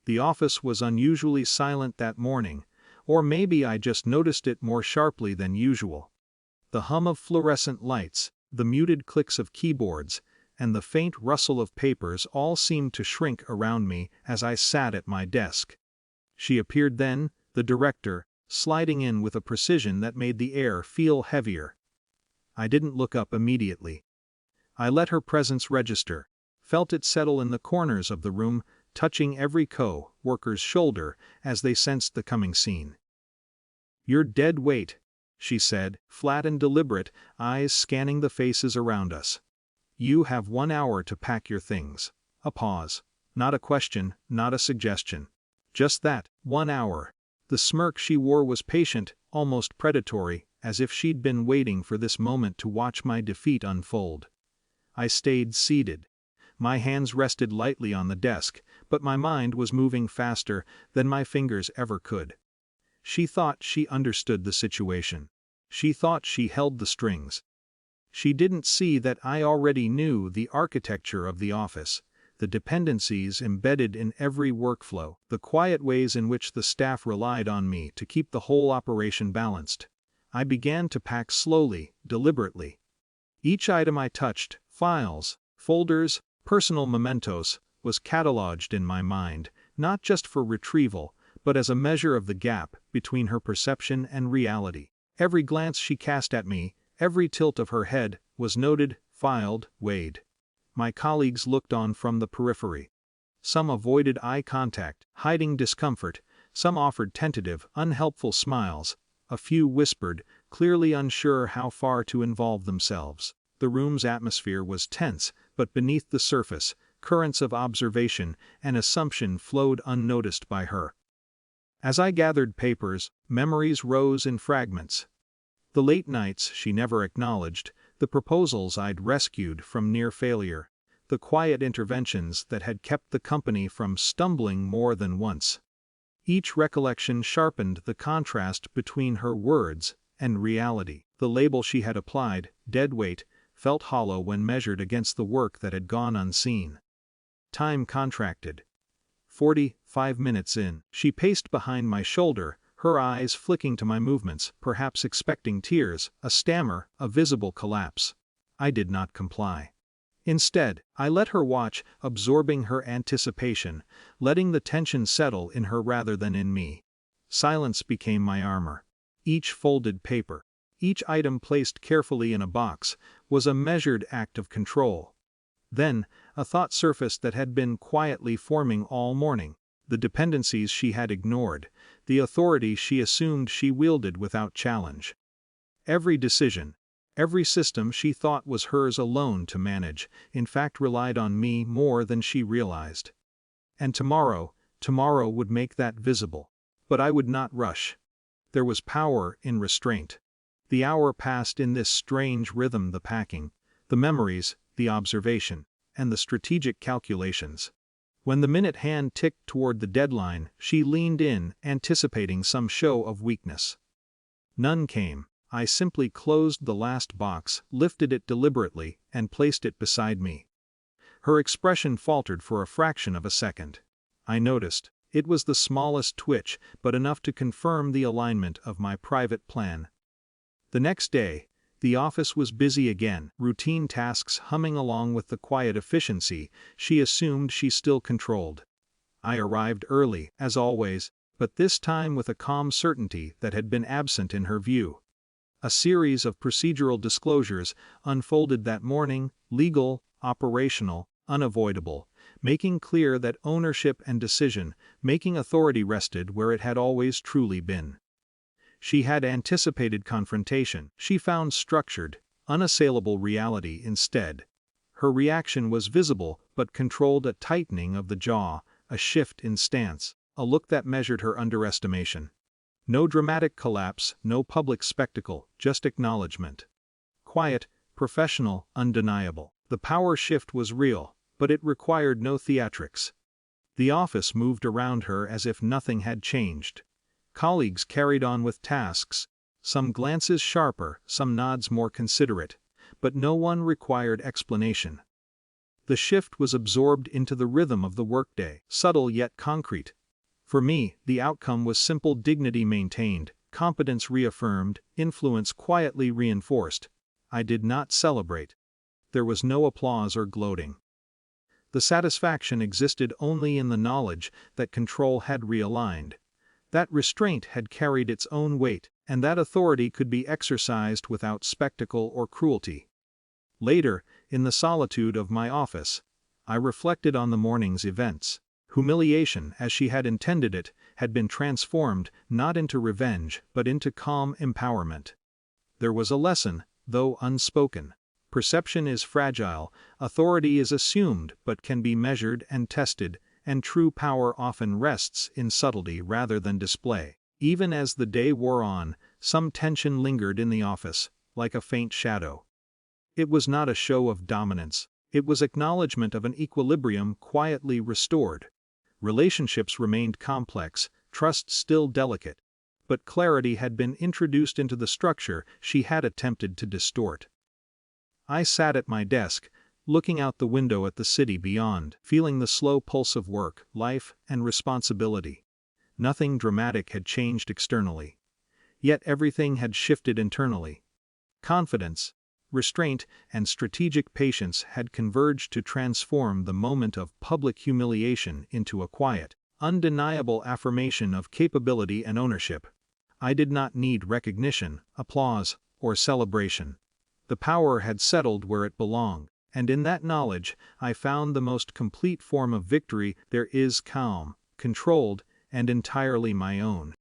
The office was unusually silent that morning, or maybe I just noticed it more sharply than usual. The hum of fluorescent lights, the muted clicks of keyboards, and the faint rustle of papers all seemed to shrink around me as I sat at my desk. She appeared then, the director, sliding in with a precision that made the air feel heavier. I didn't look up immediately. I let her presence register, felt it settle in the corners of the room, touching every co-worker's shoulder as they sensed the coming scene. "You're dead weight," she said, flat and deliberate, eyes scanning the faces around us. "You have 1 hour to pack your things." A pause. Not a question, not a suggestion. Just that, 1 hour. The smirk she wore was patient, almost predatory, as if she'd been waiting for this moment to watch my defeat unfold. I stayed seated. My hands rested lightly on the desk, but my mind was moving faster than my fingers ever could. She thought she understood the situation. She thought she held the strings. She didn't see that I already knew the architecture of the office, the dependencies embedded in every workflow, the quiet ways in which the staff relied on me to keep the whole operation balanced. I began to pack slowly, deliberately. Each item I touched, files, folders, personal mementos, was cataloged in my mind, not just for retrieval, but as a measure of the gap between her perception and reality. Every glance she cast at me, every tilt of her head, was noted, filed, weighed. My colleagues looked on from the periphery. Some avoided eye contact, hiding discomfort, some offered tentative, unhelpful smiles, a few whispered, clearly unsure how far to involve themselves. The room's atmosphere was tense, but beneath the surface, currents of observation and assumption flowed unnoticed by her. As I gathered papers, memories rose in fragments. The late nights she never acknowledged, the proposals I'd rescued from near failure, the quiet interventions that had kept the company from stumbling more than once. Each recollection sharpened the contrast between her words and reality. The label she had applied, dead weight, felt hollow when measured against the work that had gone unseen. Time contracted. 45 minutes in. She paced behind my shoulder, her eyes flicking to my movements, perhaps expecting tears, a stammer, a visible collapse. I did not comply. Instead, I let her watch, absorbing her anticipation, letting the tension settle in her rather than in me. Silence became my armor. Each folded paper, each item placed carefully in a box, was a measured act of control. Then, a thought surfaced that had been quietly forming all morning. The dependencies she had ignored, the authority she assumed she wielded without challenge. Every decision, every system she thought was hers alone to manage, in fact relied on me more than she realized. And tomorrow would make that visible. But I would not rush. There was power in restraint. The hour passed in this strange rhythm: the packing, the memories, the observation, and the strategic calculations. When the minute hand ticked toward the deadline, she leaned in, anticipating some show of weakness. None came. I simply closed the last box, lifted it deliberately, and placed it beside me. Her expression faltered for a fraction of a second. I noticed. It was the smallest twitch, but enough to confirm the alignment of my private plan. The next day, the office was busy again, routine tasks humming along with the quiet efficiency she assumed she still controlled. I arrived early, as always, but this time with a calm certainty that had been absent in her view. A series of procedural disclosures unfolded that morning, legal, operational, unavoidable, making clear that ownership and decision-making authority rested where it had always truly been. She had anticipated confrontation. She found structured, unassailable reality instead. Her reaction was visible but controlled: a tightening of the jaw, a shift in stance, a look that measured her underestimation. No dramatic collapse, no public spectacle, just acknowledgement. Quiet, professional, undeniable. The power shift was real, but it required no theatrics. The office moved around her as if nothing had changed. Colleagues carried on with tasks, some glances sharper, some nods more considerate, but no one required explanation. The shift was absorbed into the rhythm of the workday, subtle yet concrete. For me, the outcome was simple dignity maintained, competence reaffirmed, influence quietly reinforced. I did not celebrate. There was no applause or gloating. The satisfaction existed only in the knowledge that control had realigned, that restraint had carried its own weight, and that authority could be exercised without spectacle or cruelty. Later, in the solitude of my office, I reflected on the morning's events. Humiliation, as she had intended it, had been transformed not into revenge but into calm empowerment. There was a lesson, though unspoken. Perception is fragile, authority is assumed but can be measured and tested, and true power often rests in subtlety rather than display. Even as the day wore on, some tension lingered in the office, like a faint shadow. It was not a show of dominance, it was acknowledgement of an equilibrium quietly restored. Relationships remained complex, trust still delicate, but clarity had been introduced into the structure she had attempted to distort. I sat at my desk, looking out the window at the city beyond, feeling the slow pulse of work, life, and responsibility. Nothing dramatic had changed externally. Yet everything had shifted internally. Confidence, restraint, and strategic patience had converged to transform the moment of public humiliation into a quiet, undeniable affirmation of capability and ownership. I did not need recognition, applause, or celebration. The power had settled where it belonged, and in that knowledge I found the most complete form of victory there is: calm, controlled, and entirely my own.